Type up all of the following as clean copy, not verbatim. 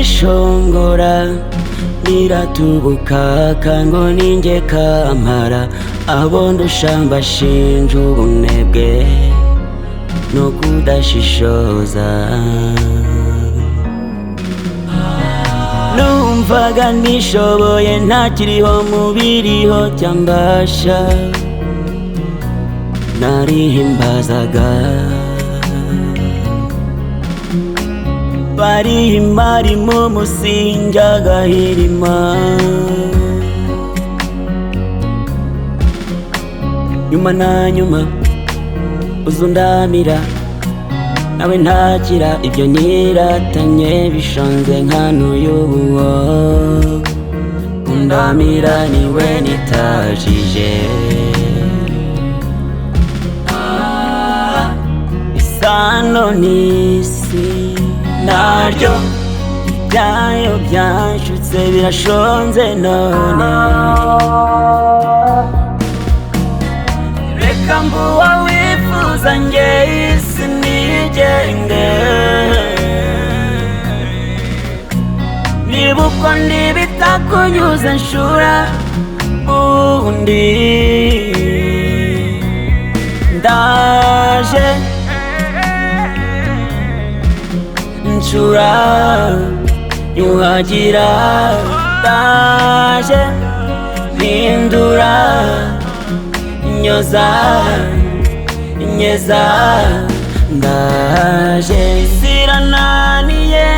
nishongora niratubuka ngo ninjye kamara abo ndusha mbashinja ubunebwe no kudashishoza. Numvaga nishoboye ntakiriho mubiriho cyambasha, narihimbazaga barihimbarimo musinja gahirima. Nyuma na nyuma uzundamira nawe ntakira ibyo niratanye bishonze nkanuyuwo. Undamira niwe nitajije, isano n'isi naryo ibyayo byanshutse birashonze none. Reka mbuwa wifuza njye isi nigenge, niba uko ndi bitakunyuze nshura ubundi ndaje nshura yuhagira, ndaje mpindura nyoza nyeza, ndaje sirananiye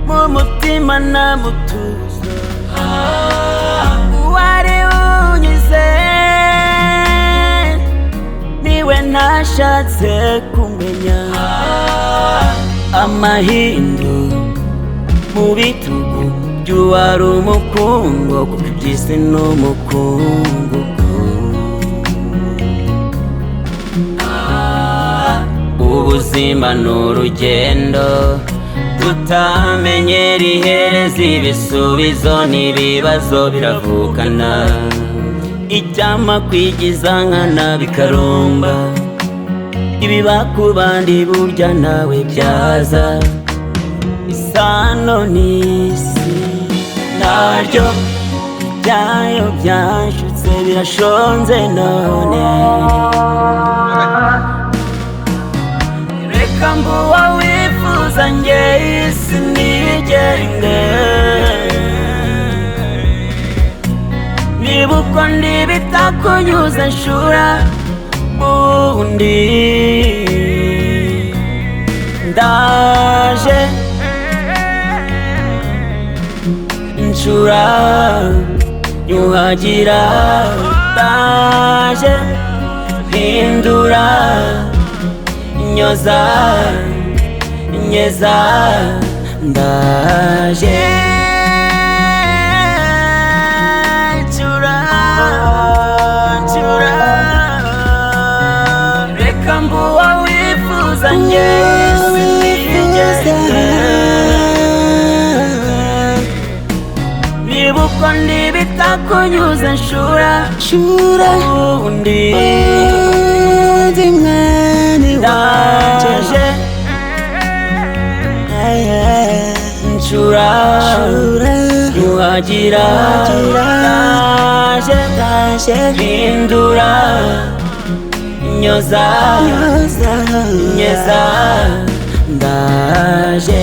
mu mutima namutuzo. Wari unyize niwe ntashatse kumenya, amahindu mu bitugu by'uwari umukungu kuko iby'isi ni umukungugu. Ubuzima ni urugendo tutamenyera iherezo, ibisubizo n'ibibazo biravukana, icyama kwigiza nkana bikarumba, ibiba ku bandi burya nawe byaza. Isano n'isi naryo ibyayo byanshutse birashonze none. Reka mbuwa wifuza njye isi nigenge, niba uko ndi bitakunyuze nshura ubundi ndaje nshura yuhagira, ndaje mpindura nyoza nyeza, ndaje nshura nshura. Reka mbuwa wifuza njye isi nigenge, niba uko ndi bitakunyuze nshura ubundi ndaje nshura yuhagira, ndaje mpindura nyoza nyeza, ndaje